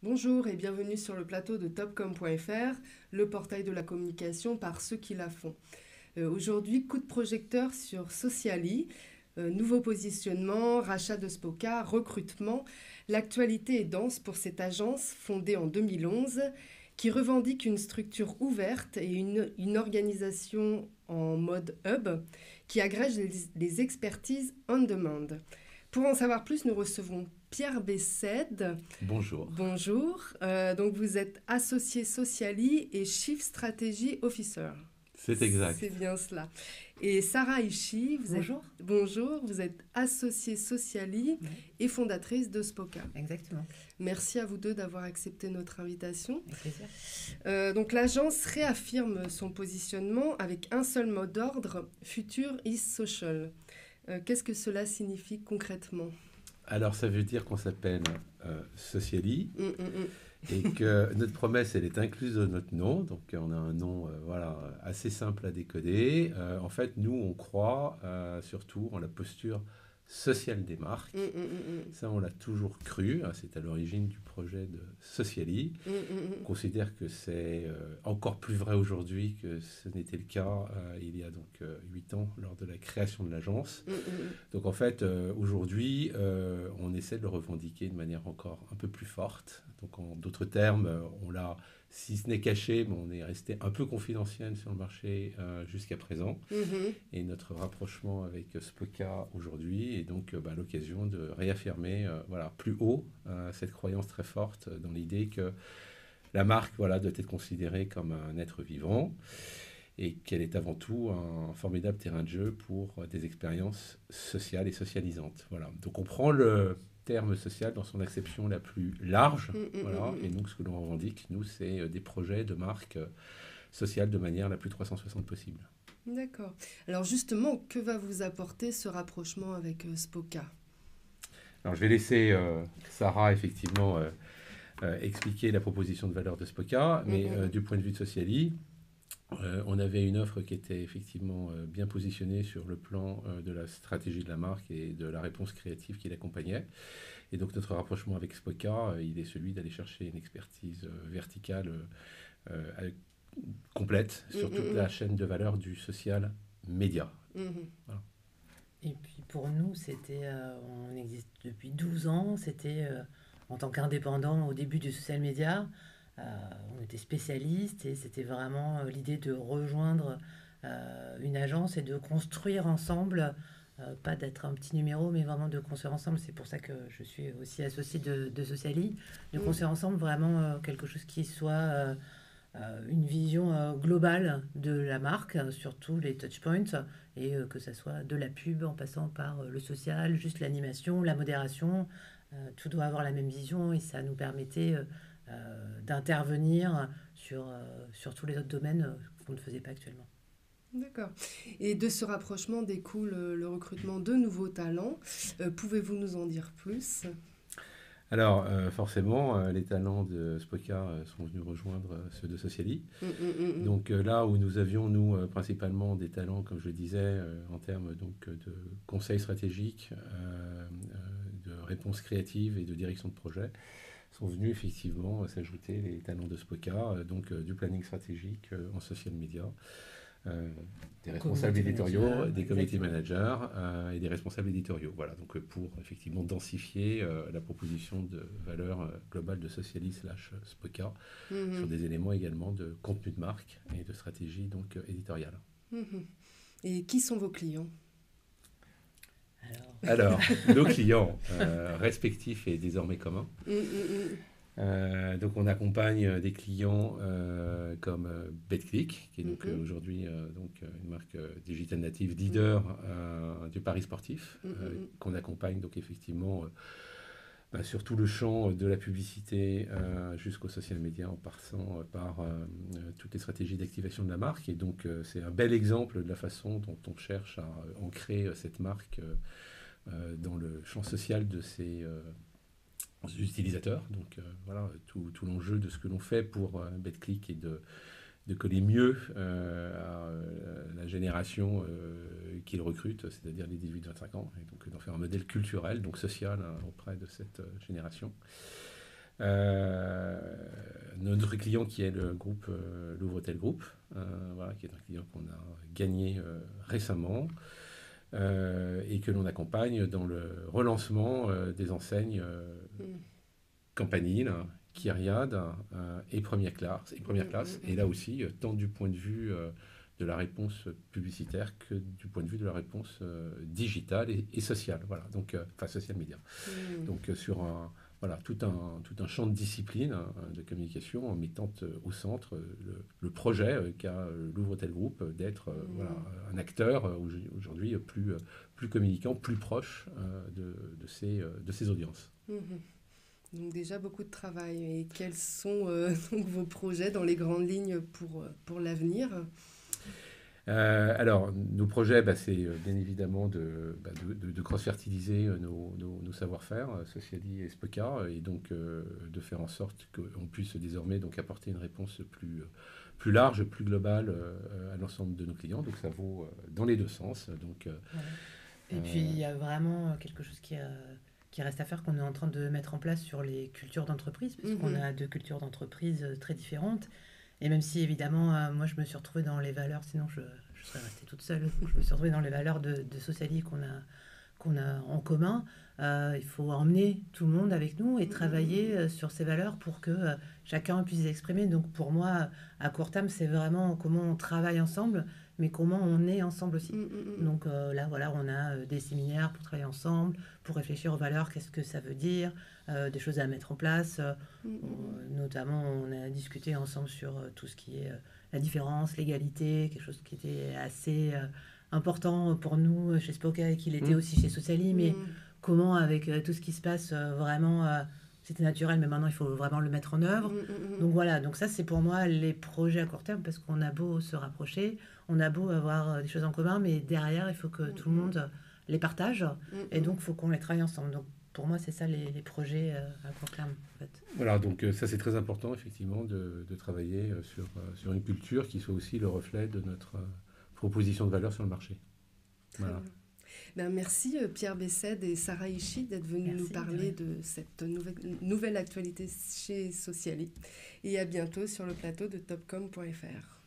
Bonjour et bienvenue sur le plateau de topcom.fr, le portail de la communication par ceux qui la font. Aujourd'hui, coup de projecteur sur Sociali, nouveau positionnement, rachat de Spoka, recrutement. L'actualité est dense pour cette agence fondée en 2011 qui revendique une structure ouverte et une organisation en mode hub qui agrège les expertises on demand. Pour en savoir plus, nous recevons Pierre Bessède. Bonjour. Bonjour. Donc vous êtes associé Sociali et Chief Strategy Officer. C'est C'est exact. bien cela. Et Sarah Ishii, Bonjour. bonjour, vous êtes associée Sociali Oui, et fondatrice de Spoka. exactement. Merci à vous deux d'avoir accepté notre invitation. Avec plaisir. Donc l'agence réaffirme son positionnement avec un seul mot d'ordre, Future is Social. Qu'est-ce que cela signifie concrètement? Alors, ça veut dire qu'on s'appelle Sociali Hum, hum, hum. et que notre promesse, elle est incluse dans notre nom. Donc, on a un nom assez simple à décoder. En fait, nous, on croit surtout en la posture sociale des marques. Hum, hum, hum, Ça, on l'a toujours cru. C'est à l'origine du projet de Sociali. hum, hum, hum. On considère que c'est encore plus vrai aujourd'hui que ce n'était le cas il y a donc 8 ans lors de la création de l'agence. Hum, hum, hum. Donc en fait, aujourd'hui, on essaie de le revendiquer de manière encore un peu plus forte. Donc en d'autres termes, on l'a, si ce n'est caché, mais on est resté un peu confidentiel sur le marché jusqu'à présent. Mhm. Et notre rapprochement avec Spoka aujourd'hui est donc l'occasion de réaffirmer plus haut cette croyance très forte dans l'idée que la marque doit être considérée comme un être vivant et qu'elle est avant tout un formidable terrain de jeu pour des expériences sociales et socialisantes. Voilà. Donc on prend le terme social dans son acception la plus large, et donc ce que l'on revendique, nous, c'est des projets de marque sociale de manière la plus 360 possible. D'accord. Alors justement, que va vous apporter ce rapprochement avec Spoka? Alors je vais laisser Sarah effectivement expliquer la proposition de valeur de Spoka, mais du point de vue de Sociali, on avait une offre qui était effectivement bien positionnée sur le plan de la stratégie de la marque et de la réponse créative qui l'accompagnait. Et donc notre rapprochement avec Spoka, il est celui d'aller chercher une expertise verticale euh, complète sur toute la chaîne de valeur du social média. Mhm. Voilà. Et puis pour nous, on existe depuis 12 ans. C'était en tant qu'indépendant au début du social media. On était spécialistes et c'était vraiment l'idée de rejoindre une agence et de construire ensemble, pas d'être un petit numéro, mais vraiment de construire ensemble. C'est pour ça que je suis aussi associée de Sociali, de construire ensemble vraiment quelque chose qui soit une vision globale de la marque sur tous les touchpoints et que ça soit de la pub en passant par le social, juste l'animation, la modération. Tout doit avoir la même vision et ça nous permettait d'intervenir sur tous les autres domaines qu'on ne faisait pas actuellement. D'accord. Et de ce rapprochement découle le recrutement de nouveaux talents. Pouvez-vous nous en dire plus? Alors forcément, les talents de Spoka sont venus rejoindre ceux de Sociali. Donc là où nous avions, nous, principalement des talents, comme je le disais, en termes donc, de conseils stratégiques, de réponses créatives et de direction de projet, sont venus effectivement s'ajouter les talents de Spoka, donc du planning stratégique en social media, des responsables Community éditoriaux, manager, des community exactement. managers et des responsables éditoriaux. Voilà, donc pour effectivement densifier la proposition de valeur globale de Sociali slash Spoka sur des éléments également de contenu de marque et de stratégie donc éditoriale. Et qui sont vos clients? Alors, Alors, nos clients respectifs et désormais communs. Donc on accompagne des clients comme BetClick, qui est donc aujourd'hui une marque digital native leader du pari sportif, qu'on accompagne donc effectivement sur tout le champ de la publicité jusqu'au social media en passant par toutes les stratégies d'activation de la marque. Et donc c'est un bel exemple de la façon dont on cherche à ancrer cette marque dans le champ social de ses utilisateurs. Donc tout l'enjeu de ce que l'on fait pour BetClick est de coller mieux à la génération qu'ils recrutent, c'est-à-dire les 18-25 ans, et donc d'en faire un modèle culturel, donc social, auprès de cette génération. Notre client qui est le groupe Louvretel Group, voilà, qui est un client qu'on a gagné récemment et que l'on accompagne dans le relancement des enseignes Campanile, Kyriade et Première Classe. Et là aussi, tant du point de vue de la réponse publicitaire que du point de vue de la réponse digitale et sociale. Voilà, donc, enfin, social média. Donc, sur tout un champ de discipline de communication en mettant au centre le projet qu'a Louvretel Group d'être un acteur aujourd'hui plus communicant, plus proche de ses audiences. Donc déjà beaucoup de travail. Et quels sont donc vos projets dans les grandes lignes pour l'avenir ? Alors, nos projets, c'est bien évidemment de cross-fertiliser nos savoir-faire, Sociali et Spoca, et donc de faire en sorte qu'on puisse désormais donc, apporter une réponse plus large, plus globale à l'ensemble de nos clients. Donc ça vaut dans les deux sens. Donc, et puis il y a vraiment quelque chose qui reste à faire, qu'on est en train de mettre en place sur les cultures d'entreprise, parce qu'on a deux cultures d'entreprise très différentes. Et même si, évidemment, moi, je me suis retrouvée dans les valeurs, sinon je serais restée toute seule. Donc, je me suis retrouvée dans les valeurs de Sociali qu'on a en commun. Il faut emmener tout le monde avec nous et travailler sur ces valeurs pour que chacun puisse les exprimer. Donc, pour moi, à court terme, c'est vraiment comment on travaille ensemble, mais comment on est ensemble aussi. Donc là, voilà, on a des séminaires pour travailler ensemble, pour réfléchir aux valeurs, qu'est-ce que ça veut dire, des choses à mettre en place. Notamment, on a discuté ensemble sur tout ce qui est la différence, l'égalité, quelque chose qui était assez important pour nous chez Spoca et qui l'était aussi chez Sociali, mais comment, avec tout ce qui se passe, vraiment... c'était naturel, mais maintenant, il faut vraiment le mettre en œuvre. Donc voilà, donc ça, c'est pour moi les projets à court terme, parce qu'on a beau se rapprocher, on a beau avoir des choses en commun, mais derrière, il faut que tout le monde les partage, et donc, il faut qu'on les travaille ensemble. Donc, pour moi, c'est ça les projets à court terme, en fait. Voilà, donc ça, c'est très important, effectivement, de travailler sur une culture qui soit aussi le reflet de notre proposition de valeur sur le marché. Voilà. Merci Pierre Bessède et Sarah Hischi d'être venus nous parler de cette nouvelle actualité chez Sociali. Et à bientôt sur le plateau de topcom.fr.